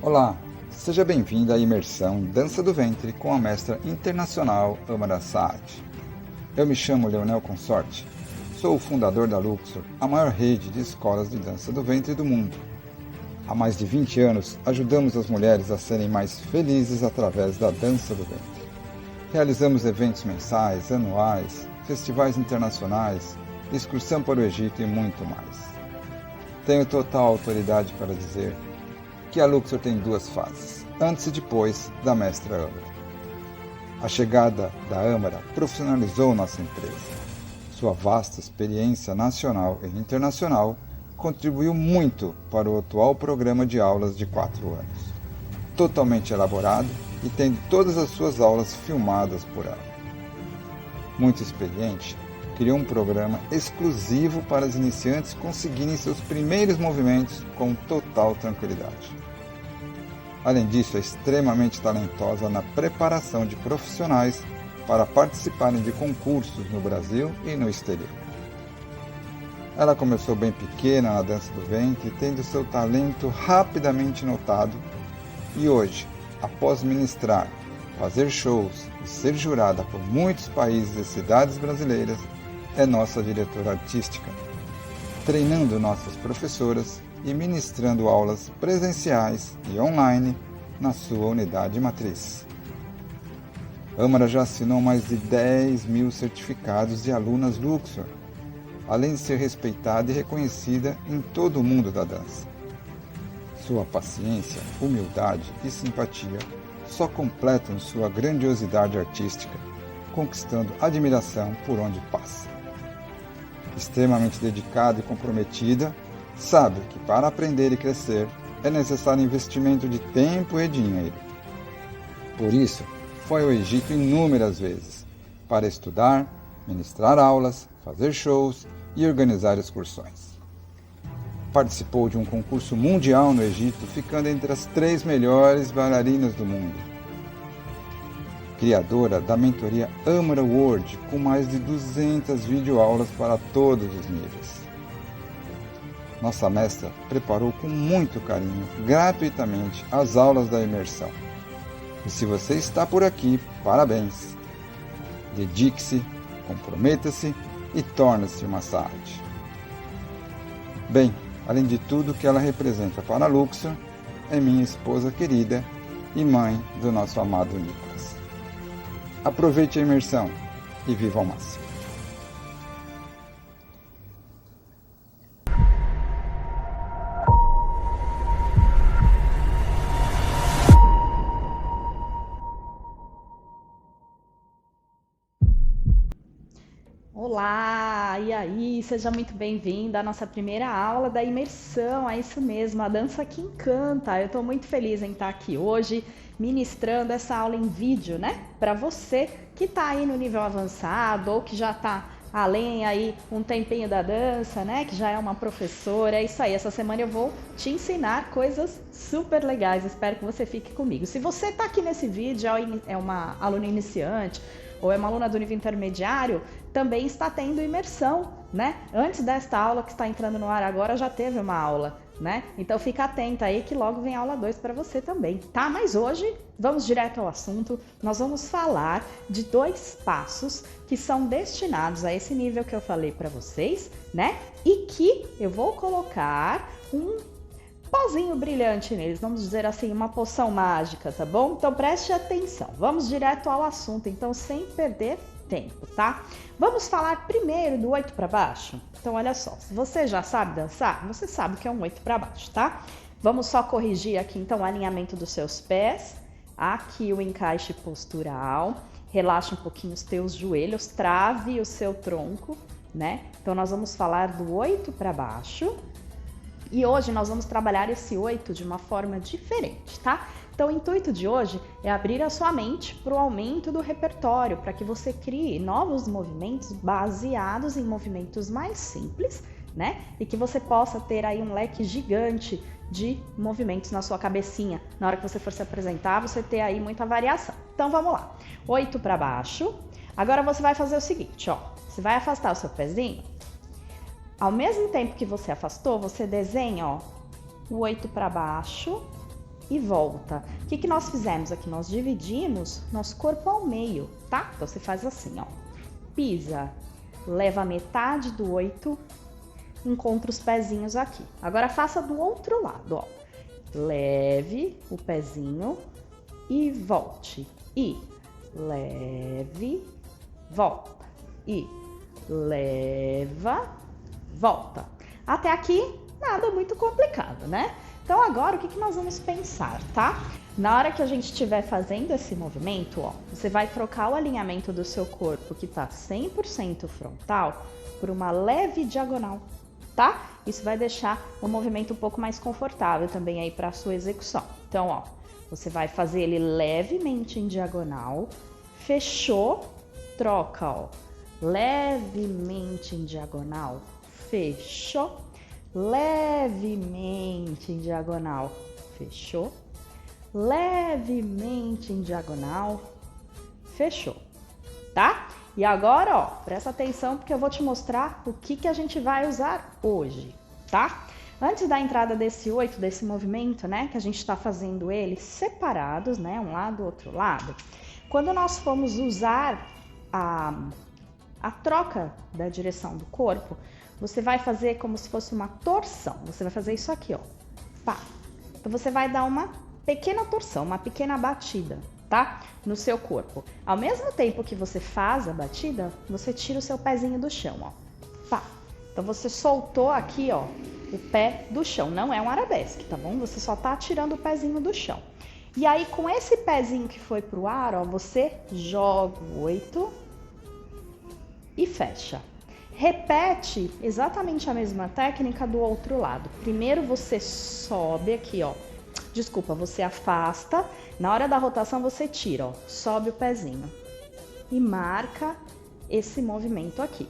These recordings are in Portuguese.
Olá, seja bem-vindo à imersão Dança do Ventre com a mestra internacional Amara Saad. Eu me chamo Leonel Consorte, sou o fundador da Luxor, a maior rede de escolas de dança do ventre do mundo. Há mais de 20 anos, ajudamos as mulheres a serem mais felizes através da dança do ventre. Realizamos eventos mensais, anuais, festivais internacionais, excursão para o Egito e muito mais. Tenho total autoridade para dizer que a Luxor tem duas fases, antes e depois da mestra Amara. A chegada da Amara profissionalizou nossa empresa. Sua vasta experiência nacional e internacional contribuiu muito para o atual programa de aulas de 4 anos, totalmente elaborado e tendo todas as suas aulas filmadas por ela. Muito experiente, criou um programa exclusivo para os iniciantes conseguirem seus primeiros movimentos com total tranquilidade. Além disso, é extremamente talentosa na preparação de profissionais para participarem de concursos no Brasil e no exterior. Ela começou bem pequena na dança do ventre, tendo seu talento rapidamente notado, e hoje, após ministrar, fazer shows e ser jurada por muitos países e cidades brasileiras, é nossa diretora artística, treinando nossas professoras e ministrando aulas presenciais e online na sua unidade matriz. Amara já assinou mais de 10 mil certificados de alunas Luxor, além de ser respeitada e reconhecida em todo o mundo da dança. Sua paciência, humildade e simpatia só completam sua grandiosidade artística, conquistando admiração por onde passa. Extremamente dedicada e comprometida, sabe que para aprender e crescer é necessário investimento de tempo e dinheiro. Por isso, foi ao Egito inúmeras vezes para estudar, ministrar aulas, fazer shows e organizar excursões. Participou de um concurso mundial no Egito, ficando entre as 3 melhores bailarinas do mundo. Criadora da mentoria Amara World, com mais de 200 videoaulas para todos os níveis. Nossa mestra preparou com muito carinho, gratuitamente, as aulas da imersão. E se você está por aqui, parabéns! Dedique-se, comprometa-se e torne-se uma Saad. Bem, além de tudo que ela representa para a Luxor, é minha esposa querida e mãe do nosso amado Nicolas. Aproveite a imersão e viva ao máximo! Olá, e aí? Seja muito bem-vinda à nossa primeira aula da imersão, é isso mesmo, a dança que encanta. Eu estou muito feliz em estar aqui hoje ministrando essa aula em vídeo, né? Para você que está aí no nível avançado ou que já está além aí um tempinho da dança, né? Que já é uma professora, é isso aí. Essa semana eu vou te ensinar coisas super legais, espero que você fique comigo. Se você está aqui nesse vídeo, é uma aluna iniciante, ou é uma aluna do nível intermediário, também está tendo imersão, né? Antes desta aula que está entrando no ar agora, já teve uma aula, né? Então fica atenta aí que logo vem a aula 2 para você também, tá? Mas hoje, vamos direto ao assunto, nós vamos falar de 2 passos que são destinados a esse nível que eu falei para vocês, né? E que eu vou colocar um pozinho brilhante neles, vamos dizer assim, uma poção mágica, tá bom? Então preste atenção, vamos direto ao assunto, então sem perder tempo, tá? Vamos falar primeiro do 8 para baixo? Então olha só, se você já sabe dançar, você sabe que é um 8 para baixo, tá? Vamos só corrigir aqui então o alinhamento dos seus pés, aqui o encaixe postural, relaxa um pouquinho os teus joelhos, trave o seu tronco, né? Então nós vamos falar do 8 para baixo. E hoje nós vamos trabalhar esse 8 de uma forma diferente, tá? Então o intuito de hoje é abrir a sua mente para o aumento do repertório, para que você crie novos movimentos baseados em movimentos mais simples, né? E que você possa ter aí um leque gigante de movimentos na sua cabecinha. Na hora que você for se apresentar, você ter aí muita variação. Então vamos lá. 8 para baixo. Agora você vai fazer o seguinte, ó. Você vai afastar o seu pezinho. Ao mesmo tempo que você afastou, você desenha, ó, o 8 para baixo e volta. O que nós fizemos aqui? Nós dividimos nosso corpo ao meio, tá? Então você faz assim, ó. Pisa, leva metade do 8, encontra os pezinhos aqui. Agora faça do outro lado, ó. Leve o pezinho e volte. E leve, volta. E leva, volta. Até aqui, nada muito complicado, né? Então agora o que nós vamos pensar, tá? Na hora que a gente estiver fazendo esse movimento, ó, você vai trocar o alinhamento do seu corpo, que tá 100% frontal, por uma leve diagonal, tá? Isso vai deixar o movimento um pouco mais confortável também aí para a sua execução. Então, ó, você vai fazer ele levemente em diagonal, fechou, troca, ó, levemente em diagonal, fechou, levemente em diagonal, fechou, levemente em diagonal, fechou, tá? E agora, ó, presta atenção porque eu vou te mostrar o que a gente vai usar hoje, tá? Antes da entrada desse 8, desse movimento, né, que a gente está fazendo eles separados, né, um lado, outro lado, quando nós formos usar a troca da direção do corpo, você vai fazer como se fosse uma torção. Você vai fazer isso aqui, ó. Pá. Então você vai dar uma pequena torção, uma pequena batida, tá? No seu corpo. Ao mesmo tempo que você faz a batida, você tira o seu pezinho do chão, ó. Pá. Então você soltou aqui, ó, o pé do chão. Não é um arabesque, tá bom? Você só tá tirando o pezinho do chão. E aí, com esse pezinho que foi pro ar, ó, você joga o 8 e fecha. Repete exatamente a mesma técnica do outro lado. Primeiro você sobe aqui, ó. Desculpa, você afasta. Na hora da rotação você tira, ó. Sobe o pezinho. E marca esse movimento aqui,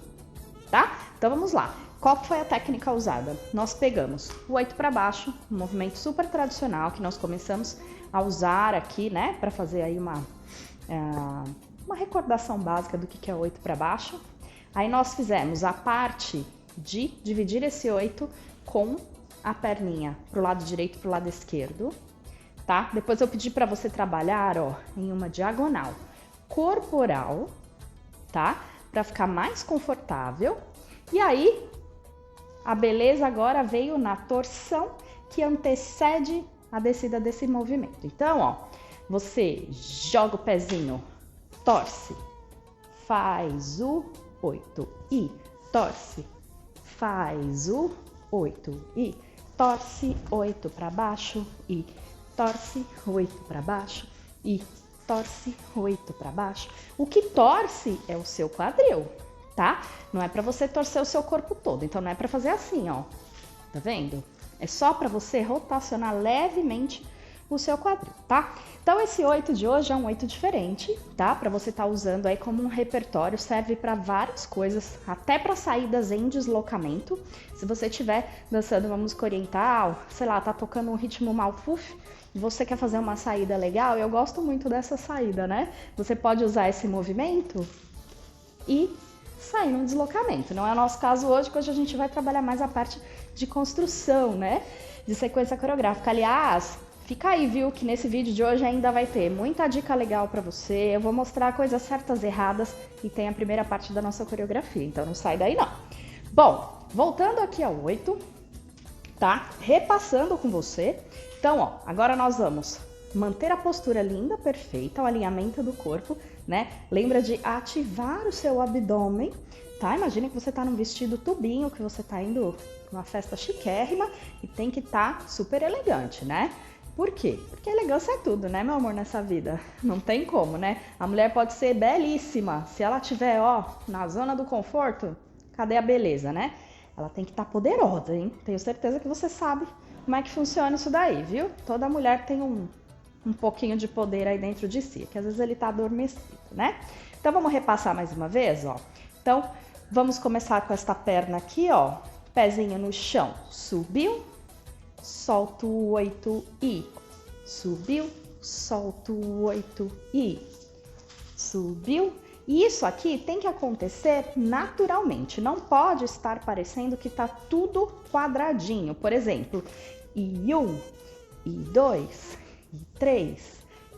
tá? Então vamos lá. Qual foi a técnica usada? Nós pegamos o 8 para baixo, um movimento super tradicional que nós começamos a usar aqui, né? Para fazer aí uma recordação básica do que é o 8 para baixo. Aí nós fizemos a parte de dividir esse 8 com a perninha pro lado direito e pro lado esquerdo, tá? Depois eu pedi para você trabalhar, ó, em uma diagonal corporal, tá? Para ficar mais confortável. E aí, a beleza agora veio na torção que antecede a descida desse movimento. Então, ó, você joga o pezinho, torce, faz o 8 e torce, faz o 8 e torce, 8 para baixo e torce, 8 para baixo e torce, 8 para baixo. O que torce é o seu quadril, tá? Não é para você torcer o seu corpo todo, então não é para fazer assim, ó. Tá vendo? É só para você rotacionar levemente o seu quadril, tá? Então esse 8 de hoje é um 8 diferente, tá? Para você estar usando aí como um repertório, serve para várias coisas, até para saídas em deslocamento. Se você estiver dançando uma música oriental, sei lá, tá tocando um ritmo malfuf, e você quer fazer uma saída legal, eu gosto muito dessa saída, né? Você pode usar esse movimento e sair num deslocamento. Não é o nosso caso hoje, que hoje a gente vai trabalhar mais a parte de construção, né? De sequência coreográfica. Aliás, fica aí, viu, que nesse vídeo de hoje ainda vai ter muita dica legal pra você. Eu vou mostrar coisas certas e erradas e tem a primeira parte da nossa coreografia, então não sai daí não. Bom, voltando aqui ao 8, tá? Repassando com você. Então, ó, agora nós vamos manter a postura linda, perfeita, o alinhamento do corpo, né? Lembra de ativar o seu abdômen, tá? Imagina que você tá num vestido tubinho, que você tá indo numa festa chiquérrima e tem que estar super elegante, né? Por quê? Porque elegância é tudo, né, meu amor, nessa vida? Não tem como, né? A mulher pode ser belíssima, se ela tiver, ó, na zona do conforto, cadê a beleza, né? Ela tem que estar poderosa, hein? Tenho certeza que você sabe como é que funciona isso daí, viu? Toda mulher tem um pouquinho de poder aí dentro de si, que às vezes ele tá adormecido, né? Então vamos repassar mais uma vez, ó. Então vamos começar com esta perna aqui, ó. Pezinho no chão, subiu, solta o 8 e subiu, solta o 8 e subiu. E isso aqui tem que acontecer naturalmente, não pode estar parecendo que tá tudo quadradinho. Por exemplo, e 1, e 2, e 3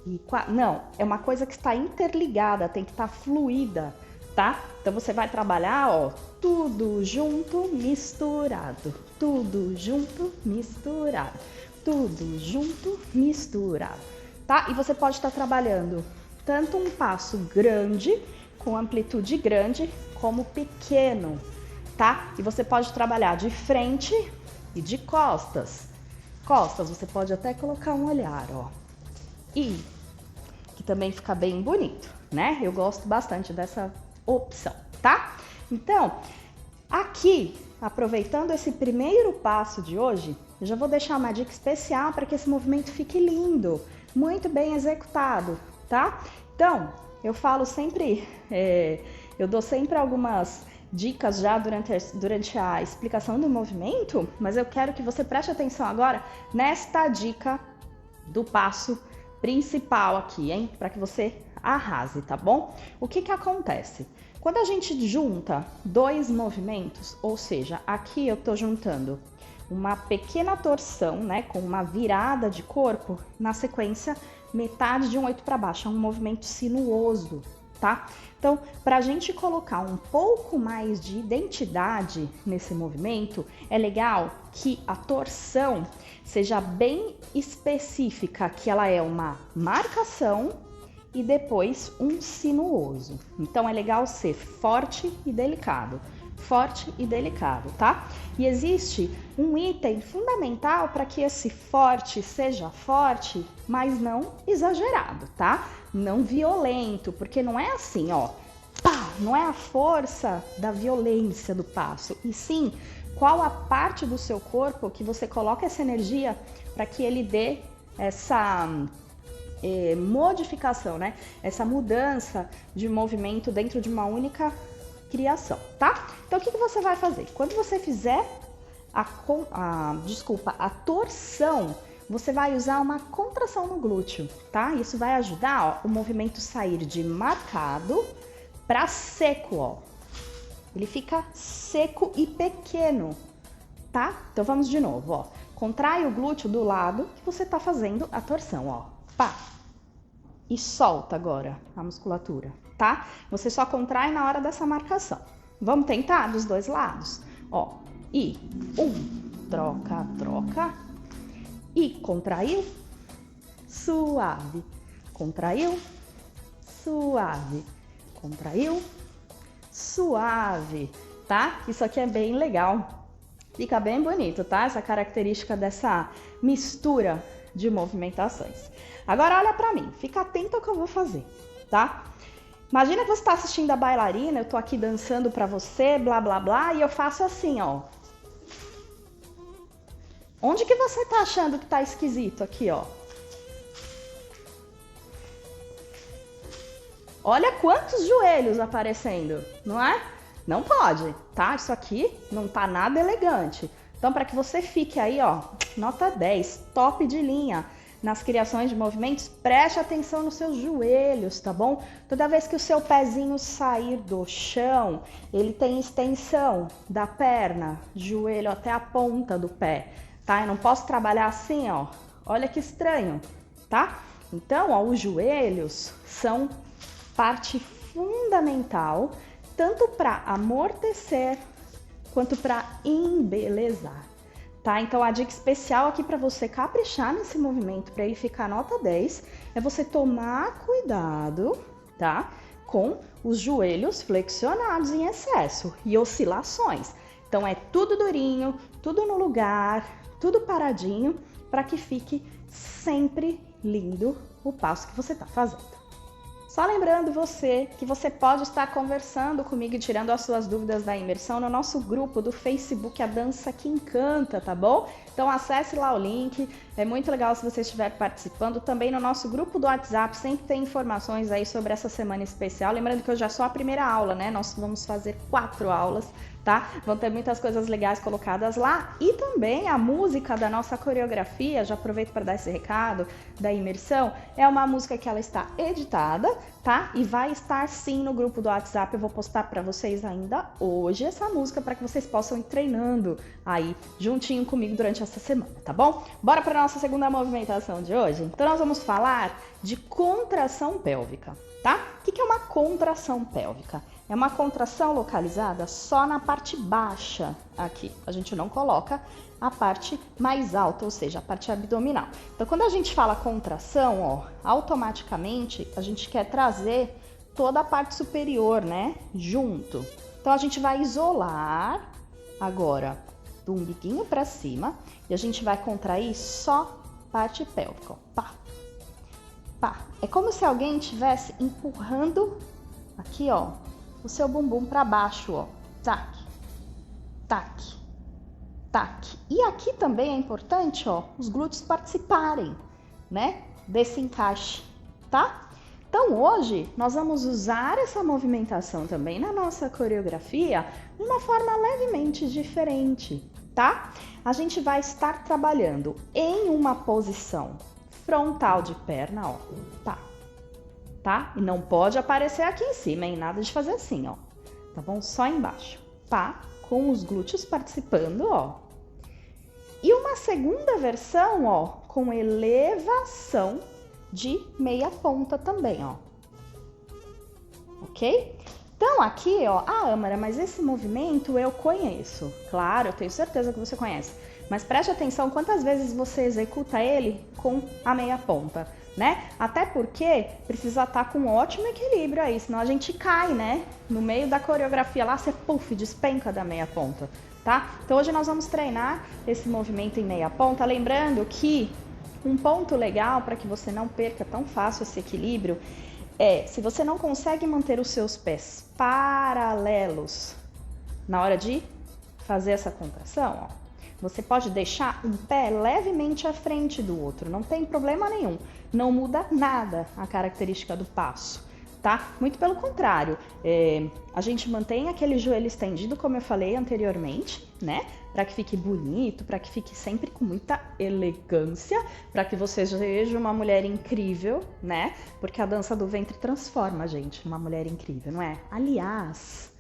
e 4. Não, é uma coisa que está interligada, tem que estar fluida, tá? Então você vai trabalhar, ó, tudo junto, misturado. Tudo junto, misturado. Tudo junto, misturado, tá? E você pode estar trabalhando tanto um passo grande, com amplitude grande, como pequeno, tá? E você pode trabalhar de frente e de costas. Costas, você pode até colocar um olhar, ó. E que também fica bem bonito, né? Eu gosto bastante dessa opção, tá? Então, aqui, aproveitando esse primeiro passo de hoje, eu já vou deixar uma dica especial para que esse movimento fique lindo, muito bem executado, tá? Então, eu falo sempre, eu dou sempre algumas dicas já durante a explicação do movimento, mas eu quero que você preste atenção agora nesta dica do passo principal aqui, hein? Para que você arrase, tá bom? O que acontece? Quando a gente junta dois movimentos, ou seja, aqui eu tô juntando uma pequena torção, né, com uma virada de corpo, na sequência, metade de um 8 para baixo, é um movimento sinuoso, tá? Então, para a gente colocar um pouco mais de identidade nesse movimento, é legal que a torção seja bem específica, que ela é uma marcação e depois um sinuoso. Então, é legal ser forte e delicado. Forte e delicado, tá? E existe um item fundamental para que esse forte seja forte, mas não exagerado, tá? Não violento, porque não é assim, ó, pá, não é a força da violência do passo, e sim qual a parte do seu corpo que você coloca essa energia para que ele dê essa modificação, né? Essa mudança de movimento dentro de uma única criação, tá? Então, o que você vai fazer? Quando você fizer a torção, você vai usar uma contração no glúteo, tá? Isso vai ajudar, ó, o movimento sair de marcado para seco, ó. Ele fica seco e pequeno, tá? Então, vamos de novo, ó. Contrai o glúteo do lado que você tá fazendo a torção, ó. Pá! E solta agora a musculatura, tá? Você só contrai na hora dessa marcação. Vamos tentar dos dois lados? Ó, e troca, troca. E contraiu, suave. Contraiu, suave. Contraiu, suave, tá? Isso aqui é bem legal. Fica bem bonito, tá? Essa característica dessa mistura de movimentações. Agora olha pra mim, fica atento ao que eu vou fazer, tá? Imagina que você tá assistindo a bailarina, eu tô aqui dançando pra você, blá blá blá, e eu faço assim, ó. Onde que você tá achando que tá esquisito aqui, ó? Olha quantos joelhos aparecendo, não é? Não pode, tá? Isso aqui não tá nada elegante. Então, para que você fique aí, ó, nota 10, top de linha nas criações de movimentos, preste atenção nos seus joelhos, tá bom? Toda vez que o seu pezinho sair do chão, ele tem extensão da perna, joelho até a ponta do pé, tá? Eu não posso trabalhar assim, ó. Olha que estranho, tá? Então, ó, os joelhos são parte fundamental tanto para amortecer quanto para embelezar, tá? Então a dica especial aqui para você caprichar nesse movimento para ele ficar nota 10 é você tomar cuidado, tá? Com os joelhos flexionados em excesso e oscilações. Então é tudo durinho, tudo no lugar, tudo paradinho para que fique sempre lindo o passo que você está fazendo. Só lembrando você que você pode estar conversando comigo e tirando as suas dúvidas da imersão no nosso grupo do Facebook A Dança que Encanta, tá bom? Então acesse lá o link, é muito legal se você estiver participando. Também no nosso grupo do WhatsApp sempre tem informações aí sobre essa semana especial. Lembrando que hoje é só a primeira aula, né? Nós vamos fazer 4 aulas, tá? Vão ter muitas coisas legais colocadas lá e também a música da nossa coreografia, já aproveito para dar esse recado da imersão, é uma música que ela está editada, tá? E vai estar sim no grupo do WhatsApp, eu vou postar para vocês ainda hoje essa música para que vocês possam ir treinando aí juntinho comigo durante essa semana, tá bom? Bora para nossa segunda movimentação de hoje? Então nós vamos falar de contração pélvica, tá? O que é uma contração pélvica? É uma contração localizada só na parte baixa aqui. A gente não coloca a parte mais alta, ou seja, a parte abdominal. Então, quando a gente fala contração, ó, automaticamente a gente quer trazer toda a parte superior, né, junto. Então, a gente vai isolar agora do umbiguinho para cima e a gente vai contrair só parte pélvica, ó. Pá, pá. É como se alguém estivesse empurrando aqui, ó, o seu bumbum para baixo, ó. Tac, tac, tac. E aqui também é importante, ó, os glúteos participarem, né, desse encaixe, tá? Então hoje nós vamos usar essa movimentação também na nossa coreografia de uma forma levemente diferente, tá? A gente vai estar trabalhando em uma posição frontal de perna, ó. Tá. Tá? E não pode aparecer aqui em cima, hein? Nada de fazer assim, ó. Tá bom? Só embaixo. Pá, com os glúteos participando, ó. E uma segunda versão, ó, com elevação de meia ponta também, ó. Ok? Então aqui, ó, Amara, mas esse movimento eu conheço. Claro, eu tenho certeza que você conhece. Mas preste atenção quantas vezes você executa ele com a meia ponta, né? Até porque precisa estar com um ótimo equilíbrio aí, senão a gente cai, né? No meio da coreografia lá, você despenca da meia ponta, tá? Então hoje nós vamos treinar esse movimento em meia ponta, lembrando que um ponto legal para que você não perca tão fácil esse equilíbrio é, se você não consegue manter os seus pés paralelos na hora de fazer essa contração, ó, você pode deixar um pé levemente à frente do outro, não tem problema nenhum. Não muda nada a característica do passo, tá? Muito pelo contrário, a gente mantém aquele joelho estendido, como eu falei anteriormente, né? Para que fique bonito, para que fique sempre com muita elegância, para que você seja uma mulher incrível, né? Porque a dança do ventre transforma a gente numa mulher incrível, não é? Aliás,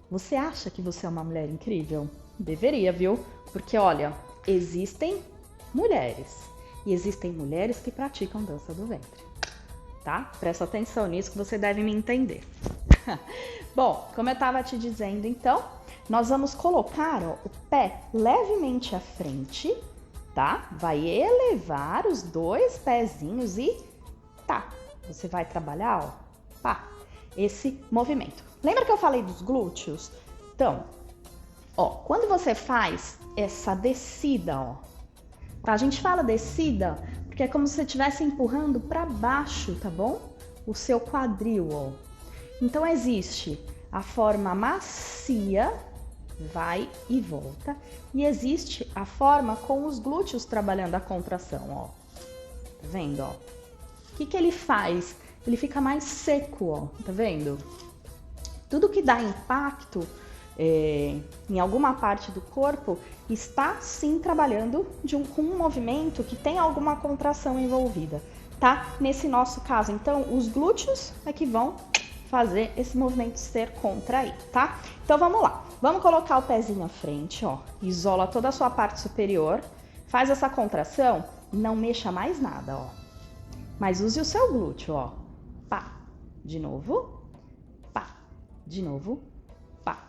você acha que você é uma mulher incrível? Deveria, viu? Porque, olha, existem mulheres e existem mulheres que praticam dança do ventre, tá? Presta atenção nisso que você deve me entender. Bom, como eu estava te dizendo, então, nós vamos colocar, ó, o pé levemente à frente, tá? Vai elevar os dois pezinhos e tá. Você vai trabalhar, ó, pá, esse movimento. Lembra que eu falei dos glúteos? Então, ó, quando você faz essa descida, ó, tá? A gente fala descida porque é como se você estivesse empurrando para baixo, tá bom? O seu quadril, ó. Então existe a forma macia, vai e volta, e existe a forma com os glúteos trabalhando a contração, ó. Tá vendo, ó? O que ele faz? Ele fica mais seco, ó. Tá vendo? Tudo que dá impacto em alguma parte do corpo está sim trabalhando com um movimento que tem alguma contração envolvida, tá? Nesse nosso caso, então, os glúteos é que vão fazer esse movimento ser contraído, tá? Então vamos lá, vamos colocar o pezinho à frente, ó, isola toda a sua parte superior, faz essa contração, não mexa mais nada, ó, mas use o seu glúteo, ó, pá, de novo, pá, de novo, pá.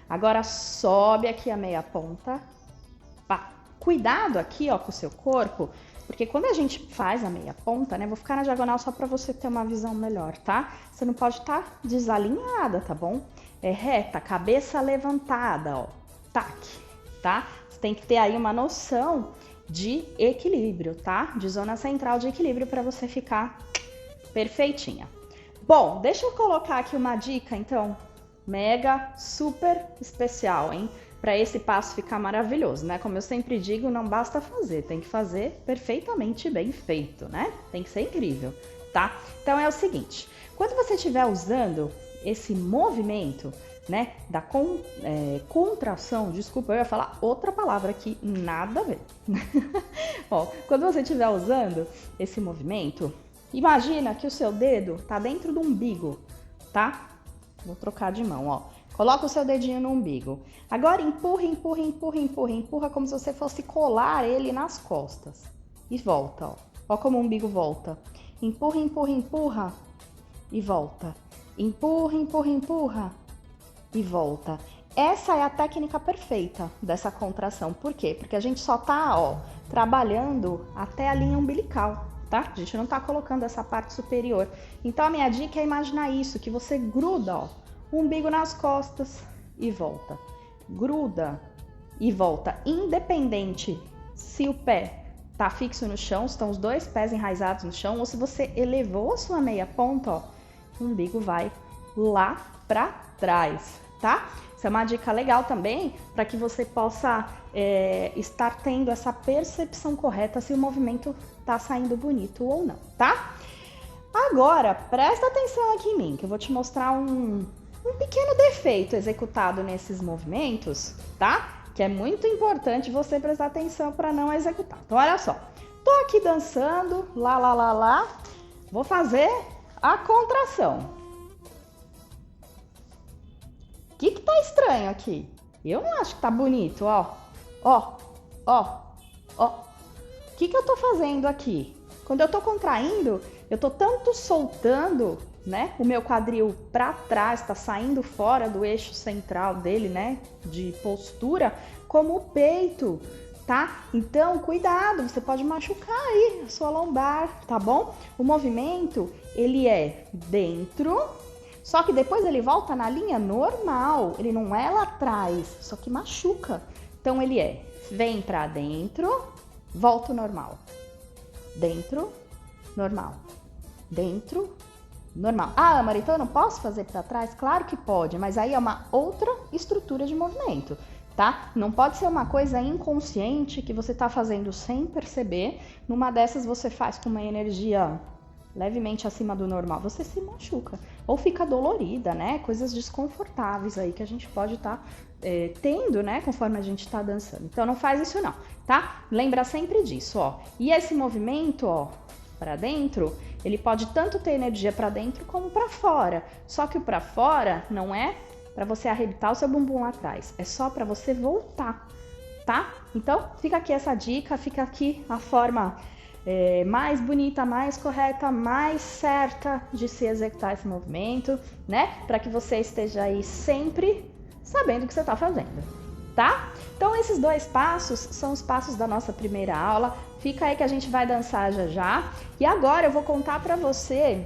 Agora sobe aqui a meia ponta, pá. Cuidado aqui, ó, com o seu corpo, porque quando a gente faz a meia ponta, né, vou ficar na diagonal só para você ter uma visão melhor, tá? Você não pode estar desalinhada, tá bom? É reta, cabeça levantada, ó, tac, tá? Você tem que ter aí uma noção de equilíbrio, tá? De zona central de equilíbrio para você ficar perfeitinha. Bom, deixa eu colocar aqui uma dica, então, mega, super especial, hein? Para esse passo ficar maravilhoso, né? Como eu sempre digo, não basta fazer, tem que fazer perfeitamente bem feito, né? Tem que ser incrível, tá? Então é o seguinte, quando você estiver usando esse movimento, né, da contração, desculpa, eu ia falar outra palavra aqui, nada a ver. Ó, quando você estiver usando esse movimento, imagina que o seu dedo tá dentro do umbigo, tá? Vou trocar de mão, ó. Coloca o seu dedinho no umbigo. Agora empurra, empurra, empurra, empurra, empurra como se você fosse colar ele nas costas. E volta, ó. Ó como o umbigo volta. Empurra, empurra, empurra e volta. Empurra, empurra, empurra e volta. Essa é a técnica perfeita dessa contração. Por quê? Porque a gente só tá, ó, trabalhando até a linha umbilical, tá? A gente não tá colocando essa parte superior. Então a minha dica é imaginar isso, que você gruda, ó, o umbigo nas costas e volta. Gruda e volta, independente se o pé tá fixo no chão, estão os dois pés enraizados no chão, ou se você elevou a sua meia ponta, ó, o umbigo vai lá para trás, tá? Isso é uma dica legal também para que você possa estar tendo essa percepção correta se o movimento tá saindo bonito ou não, tá? Agora, presta atenção aqui em mim, que eu vou te mostrar um pequeno defeito executado nesses movimentos, tá? Que é muito importante você prestar atenção para não executar. Então, olha só, tô aqui dançando, lá, vou fazer a contração. O que tá estranho aqui? Eu não acho que tá bonito, ó. Ó. O que eu tô fazendo aqui? Quando eu tô contraindo, eu tô tanto soltando, né, o meu quadril para trás, tá saindo fora do eixo central dele, né, de postura, como o peito, tá? Então, cuidado, você pode machucar aí a sua lombar, tá bom? O movimento, ele é dentro, só que depois ele volta na linha normal, ele não é lá atrás, só que machuca. Então, ele vem para dentro, volta ao normal. Dentro, normal. Dentro, normal. Ah, Amara, então eu não posso fazer para trás? Claro que pode, mas aí é uma outra estrutura de movimento, tá? Não pode ser uma coisa inconsciente que você tá fazendo sem perceber. Numa dessas você faz com uma energia levemente acima do normal, você se machuca ou fica dolorida, né? Coisas desconfortáveis aí que a gente pode estar tendo, né? Conforme a gente tá dançando. Então não faz isso não, tá? Lembra sempre disso, ó. E esse movimento, ó, para dentro, ele pode tanto ter energia para dentro como para fora. Só que o para fora não é para você arrebitar o seu bumbum lá atrás, é só para você voltar, tá? Então fica aqui essa dica, fica aqui a forma mais bonita, mais correta, mais certa de se executar esse movimento, né? Para que você esteja aí sempre sabendo o que você está fazendo, tá? Então esses dois passos são os passos da nossa primeira aula. Fica aí que a gente vai dançar já já. E agora eu vou contar para você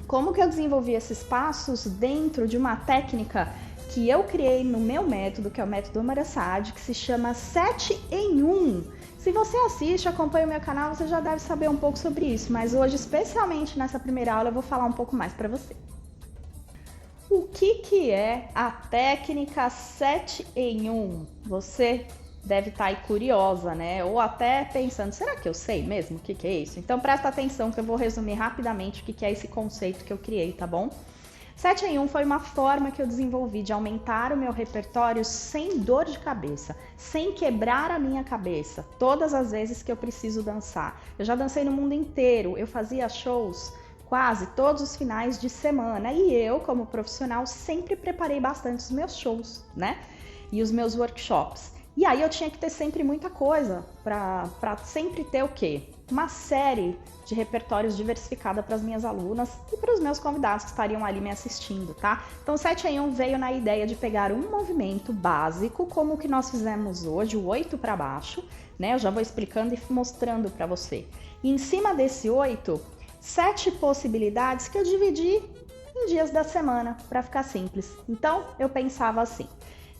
como que eu desenvolvi esses passos dentro de uma técnica que eu criei no meu método, que é o método Amara Saad, que se chama 7 em 1. Se você assiste, acompanha o meu canal, você já deve saber um pouco sobre isso, mas hoje, especialmente nessa primeira aula, eu vou falar um pouco mais para você. O que é a técnica 7 em 1? Você deve estar aí curiosa, né? Ou até pensando, será que eu sei mesmo o que é isso? Então presta atenção que eu vou resumir rapidamente o que é esse conceito que eu criei, tá bom? 7 em 1 foi uma forma que eu desenvolvi de aumentar o meu repertório sem dor de cabeça, sem quebrar a minha cabeça, todas as vezes que eu preciso dançar. Eu já dancei no mundo inteiro, eu fazia shows quase todos os finais de semana e eu, como profissional, sempre preparei bastante os meus shows, né? E os meus workshops. E aí eu tinha que ter sempre muita coisa para sempre ter o quê? Uma série de repertórios diversificada para as minhas alunas e para os meus convidados que estariam ali me assistindo, tá? Então o 7 em 1 veio na ideia de pegar um movimento básico, como o que nós fizemos hoje, o 8 para baixo, né? Eu já vou explicando e mostrando para você. E em cima desse 8, 7 possibilidades que eu dividi em dias da semana, para ficar simples. Então eu pensava assim: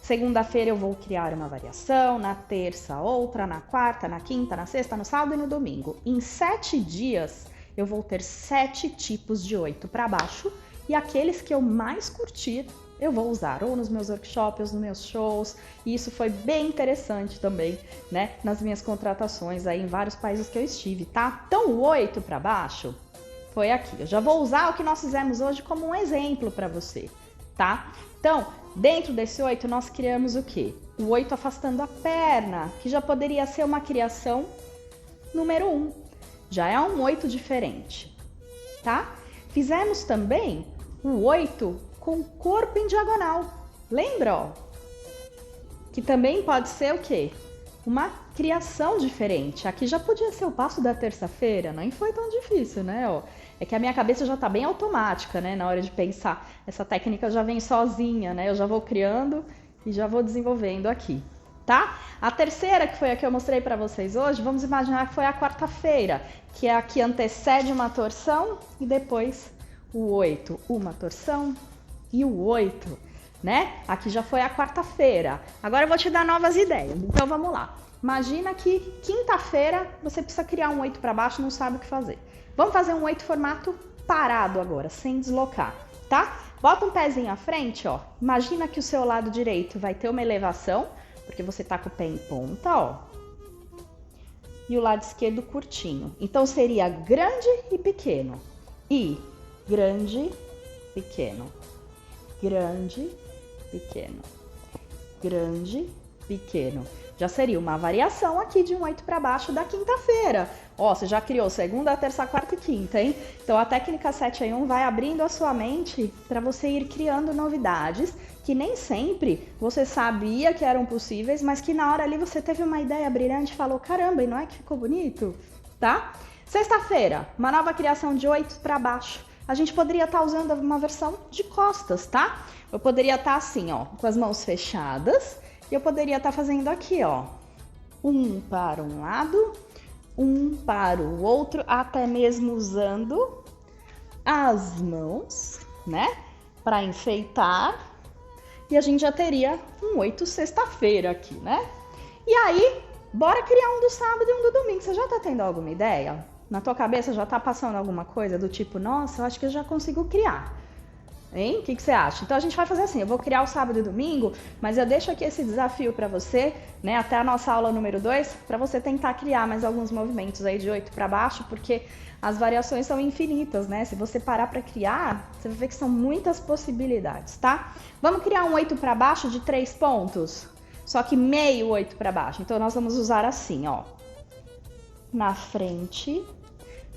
segunda-feira eu vou criar uma variação, na terça outra, na quarta, na quinta, na sexta, no sábado e no domingo. Em 7 dias eu vou ter 7 tipos de 8 para baixo e aqueles que eu mais curtir eu vou usar ou nos meus workshops, ou nos meus shows. E isso foi bem interessante também, né? Nas minhas contratações aí em vários países que eu estive, tá? Então o 8 para baixo foi aqui. Eu já vou usar o que nós fizemos hoje como um exemplo para você. tá? Então, dentro desse 8, nós criamos o quê? O 8 afastando a perna, que já poderia ser uma criação número 1. Já é um 8 diferente, tá? Fizemos também o 8 com o corpo em diagonal. Lembra, ó? Que também pode ser o quê? Uma criação diferente. Aqui já podia ser o passo da terça-feira, nem foi tão difícil, né? Ó, é que a minha cabeça já tá bem automática, né? Na hora de pensar. Essa técnica já vem sozinha, né? Eu já vou criando e já vou desenvolvendo aqui, tá? A terceira, que foi a que eu mostrei para vocês hoje, vamos imaginar que foi a quarta-feira, que é a que antecede uma torção e depois o 8. Uma torção e o 8. Né? Aqui já foi a quarta-feira. Agora eu vou te dar novas ideias. Então vamos lá. Imagina que quinta-feira você precisa criar um 8 para baixo e não sabe o que fazer. Vamos fazer um 8 formato parado agora, sem deslocar, tá? Bota um pezinho à frente, ó. Imagina que o seu lado direito vai ter uma elevação, porque você tá com o pé em ponta, ó. E o lado esquerdo curtinho. Então seria grande e pequeno. E grande, pequeno. Grande, pequeno, grande, pequeno. Já seria uma variação aqui de um 8 para baixo da quinta-feira. Ó, você já criou segunda, terça, quarta e quinta, hein? Então a técnica 7 em 1 vai abrindo a sua mente para você ir criando novidades que nem sempre você sabia que eram possíveis, mas que na hora ali você teve uma ideia brilhante e falou, caramba, e não é que ficou bonito? Tá? Sexta-feira, uma nova criação de 8 para baixo. A gente poderia estar usando uma versão de costas, tá? Eu poderia estar assim, ó, com as mãos fechadas. E eu poderia estar fazendo aqui, ó. Um para um lado, um para o outro, até mesmo usando as mãos, né? Para enfeitar. E a gente já teria um 8 sexta-feira aqui, né? E aí, bora criar um do sábado e um do domingo. Você já tá tendo alguma ideia? Na tua cabeça já tá passando alguma coisa do tipo, nossa, eu acho que eu já consigo criar. Hein? O que você acha? Então a gente vai fazer assim, eu vou criar o sábado e domingo, mas eu deixo aqui esse desafio para você, né, até a nossa aula número 2, para você tentar criar mais alguns movimentos aí de 8 para baixo, porque as variações são infinitas, né? Se você parar para criar, você vai ver que são muitas possibilidades, tá? Vamos criar um 8 para baixo de 3 pontos, só que meio 8 para baixo. Então nós vamos usar assim, ó. Na frente,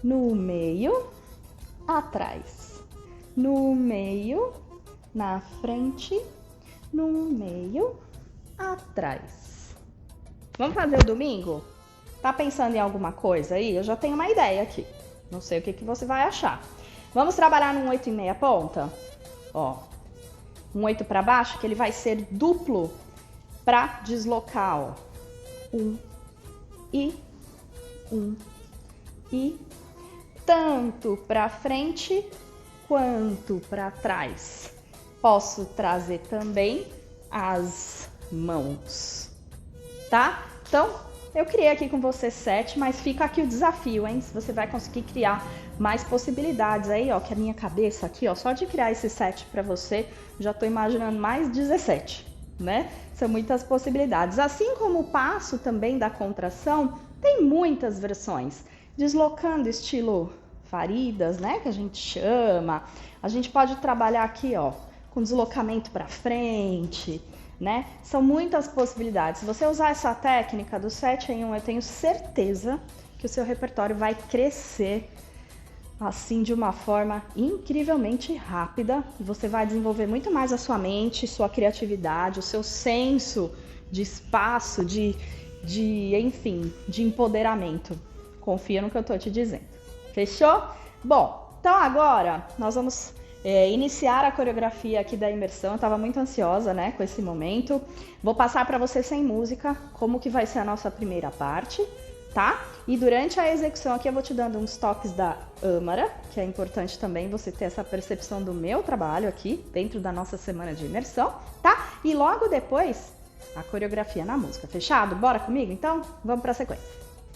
no meio, atrás. No meio, na frente, no meio, atrás. Vamos fazer o domingo? Tá pensando em alguma coisa aí? Eu já tenho uma ideia aqui. Não sei o que você vai achar. Vamos trabalhar num 8 em meia ponta? Ó, um 8 para baixo, que ele vai ser duplo para deslocar, ó. Um e tanto para frente quanto para trás. Posso trazer também as mãos, tá? Então, eu criei aqui com você 7, mas fica aqui o desafio, hein? Se você vai conseguir criar mais possibilidades aí, ó, que a minha cabeça aqui, ó, só de criar esse 7 para você, já tô imaginando mais 17, né? São muitas possibilidades. Assim como o passo também da contração, tem muitas versões. Deslocando estilo Faridas, né, que a gente chama. A gente pode trabalhar aqui, ó, com deslocamento para frente, né? São muitas possibilidades. Se você usar essa técnica do 7 em 1, eu tenho certeza que o seu repertório vai crescer assim de uma forma incrivelmente rápida e você vai desenvolver muito mais a sua mente, sua criatividade, o seu senso de espaço, enfim, de empoderamento. Confia no que eu tô te dizendo. Fechou? Bom, então agora nós vamos iniciar a coreografia aqui da imersão. Eu estava muito ansiosa, né, com esse momento. Vou passar para você sem música como que vai ser a nossa primeira parte, tá? E durante a execução aqui eu vou te dando uns toques da âmara, que é importante também você ter essa percepção do meu trabalho aqui dentro da nossa semana de imersão, tá? E logo depois a coreografia na música. Fechado? Bora comigo então? Vamos para a sequência.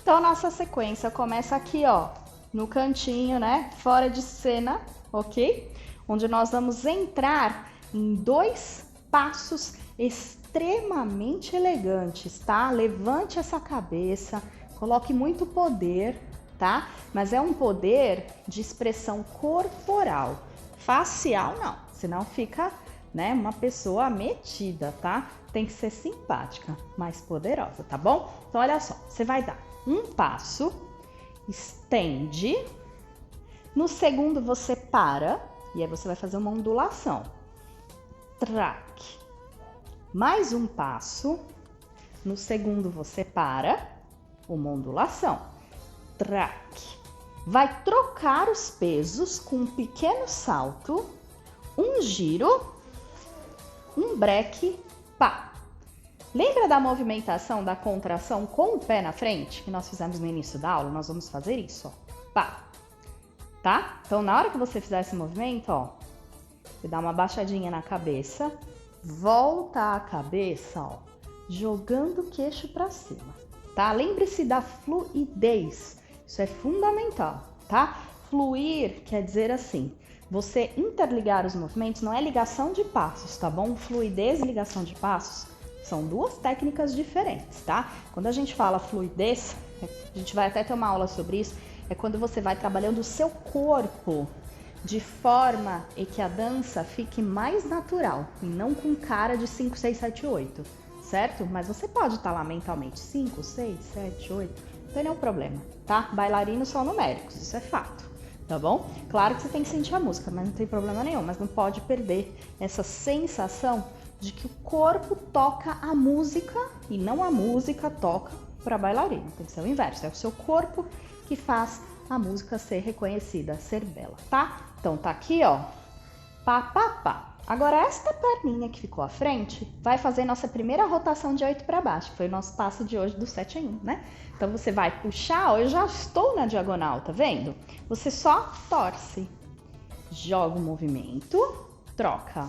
Então nossa sequência começa aqui, ó, no cantinho, né, fora de cena, ok? Onde nós vamos entrar em 2 passos extremamente elegantes, tá? Levante essa cabeça, coloque muito poder, tá? Mas é um poder de expressão corporal, facial não, senão fica, né? Uma pessoa metida, tá? Tem que ser simpática, mas poderosa, tá bom? Então, olha só, você vai dar um passo, estende, no segundo você para, e aí você vai fazer uma ondulação. Traque. Mais um passo, no segundo você para, uma ondulação. Traque. Vai trocar os pesos com um pequeno salto, um giro, um breque, pá. Lembra da movimentação da contração com o pé na frente, que nós fizemos no início da aula? Nós vamos fazer isso, ó, pá. Tá? Então, na hora que você fizer esse movimento, ó, você dá uma baixadinha na cabeça, volta a cabeça, ó, jogando o queixo para cima, tá? Lembre-se da fluidez, isso é fundamental, tá? Fluir quer dizer assim, você interligar os movimentos não é ligação de passos, tá bom? Fluidez e ligação de passos são duas técnicas diferentes, tá? Quando a gente fala fluidez, a gente vai até ter uma aula sobre isso, é quando você vai trabalhando o seu corpo de forma e que a dança fique mais natural e não com cara de 5, 6, 7, 8, certo? Mas você pode estar lá mentalmente 5, 6, 7, 8, não tem nenhum problema, tá? Bailarinos são numéricos, isso é fato, tá bom? Claro que você tem que sentir a música, mas não tem problema nenhum, mas não pode perder essa sensação de que o corpo toca a música e não a música toca para bailarino, tem que ser o inverso, é o seu corpo que faz a música ser reconhecida, ser bela, tá? Então tá aqui, ó, pá, pá, pá. Agora esta perninha que ficou à frente vai fazer nossa primeira rotação de 8 para baixo, que foi o nosso passo de hoje do 7 em 1, né? Então você vai puxar, ó, eu já estou na diagonal, tá vendo? Você só torce, joga o movimento, troca,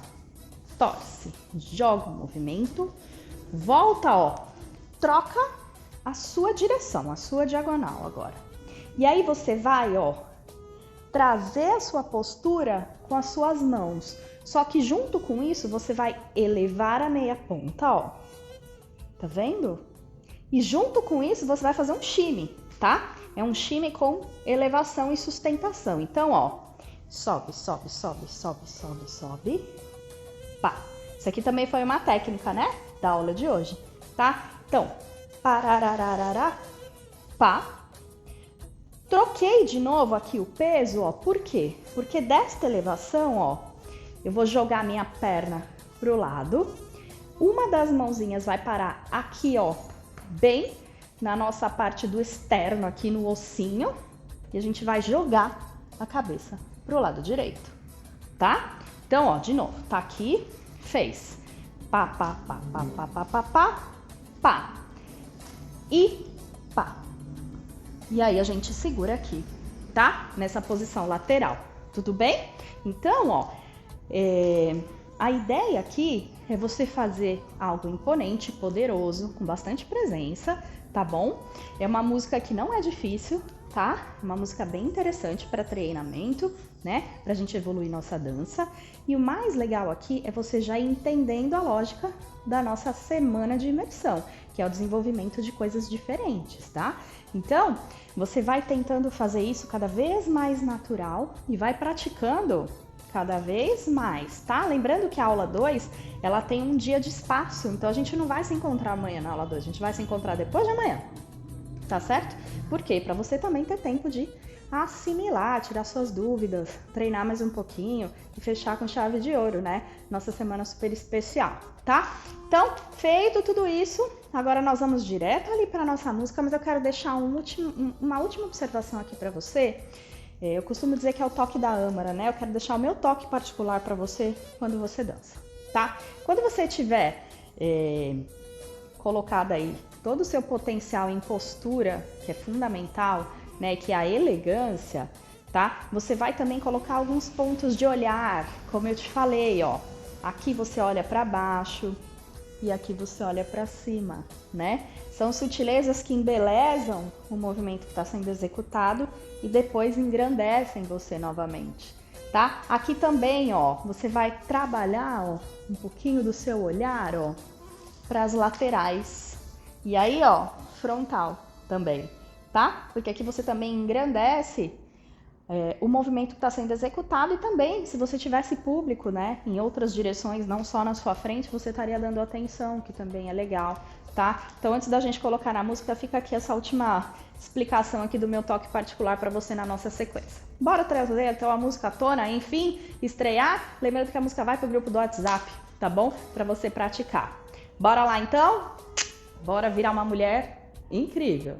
torce, joga o movimento, volta, ó, troca a sua direção, a sua diagonal agora. E aí você vai, ó, trazer a sua postura com as suas mãos. Só que junto com isso, você vai elevar a meia ponta, ó. Tá vendo? E junto com isso, você vai fazer um shimmy, tá? É um shimmy com elevação e sustentação. Então, ó, sobe, sobe, sobe, sobe, sobe, sobe. Pá. Isso aqui também foi uma técnica, né? Da aula de hoje, tá? Então, pararararará, pá. Troquei de novo aqui o peso, ó, por quê? Porque desta elevação, ó, eu vou jogar minha perna pro lado, uma das mãozinhas vai parar aqui, ó, bem na nossa parte do externo, aqui no ossinho, e a gente vai jogar a cabeça pro lado direito, tá? Então, ó, de novo, tá aqui, fez pá, pá, pá, pá, pá, pá, pá, pá, pá, e pá. E aí a gente segura aqui, tá? Nessa posição lateral, tudo bem? Então, ó, a ideia aqui é você fazer algo imponente, poderoso, com bastante presença, tá bom? É uma música que não é difícil, tá? Uma música bem interessante para treinamento, né? Pra gente evoluir nossa dança. E o mais legal aqui é você já ir entendendo a lógica da nossa semana de imersão, que é o desenvolvimento de coisas diferentes, tá? Então, você vai tentando fazer isso cada vez mais natural e vai praticando cada vez mais, tá? Lembrando que a aula 2, ela tem um dia de espaço, então a gente não vai se encontrar amanhã na aula 2, a gente vai se encontrar depois de amanhã, tá certo? Por quê? Para você também ter tempo de assimilar, tirar suas dúvidas, treinar mais um pouquinho e fechar com chave de ouro, né? Nossa semana super especial, tá? Então, feito tudo isso, agora nós vamos direto ali para nossa música, mas eu quero deixar uma última observação aqui para você. Eu costumo dizer que é o toque da âmara, né? Eu quero deixar o meu toque particular para você quando você dança, tá? Quando você tiver colocado aí todo o seu potencial em postura, que é fundamental, né? Que é a elegância, tá? Você vai também colocar alguns pontos de olhar, como eu te falei, ó. Aqui você olha para baixo e aqui você olha para cima, né? São sutilezas que embelezam o movimento que está sendo executado e depois engrandecem você novamente, tá? Aqui também, ó, você vai trabalhar, ó, um pouquinho do seu olhar, ó, para as laterais. E aí, ó, frontal também, tá? Porque aqui você também engrandece o movimento que está sendo executado e também, se você tivesse público, né, em outras direções, não só na sua frente, você estaria dando atenção, que também é legal, tá? Então, antes da gente colocar na música, fica aqui essa última explicação aqui do meu toque particular para você na nossa sequência. Bora trazer então a música à tona, enfim, estrear? Lembrando que a música vai pro grupo do WhatsApp, tá bom? Para você praticar. Bora lá então? Bora virar uma mulher incrível!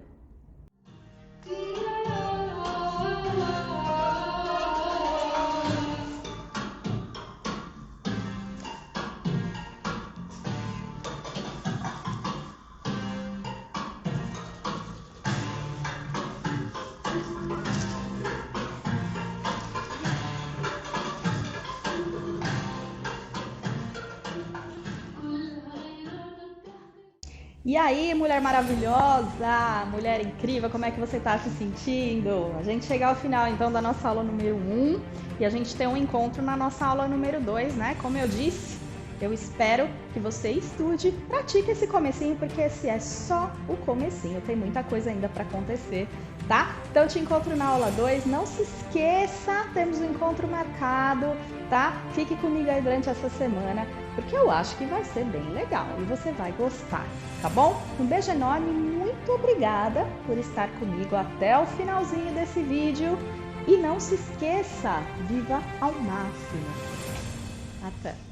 E aí, mulher maravilhosa, mulher incrível, como é que você está se sentindo? A gente chega ao final então da nossa aula número 1 e a gente tem um encontro na nossa aula número 2, né? Como eu disse, eu espero que você estude, pratique esse comecinho, porque esse é só o comecinho, tem muita coisa ainda para acontecer, tá? Então eu te encontro na aula 2, não se esqueça, temos um encontro marcado, tá? Fique comigo aí durante essa semana, porque eu acho que vai ser bem legal e você vai gostar, tá bom? Um beijo enorme, muito obrigada por estar comigo até o finalzinho desse vídeo e não se esqueça, viva ao máximo. Até!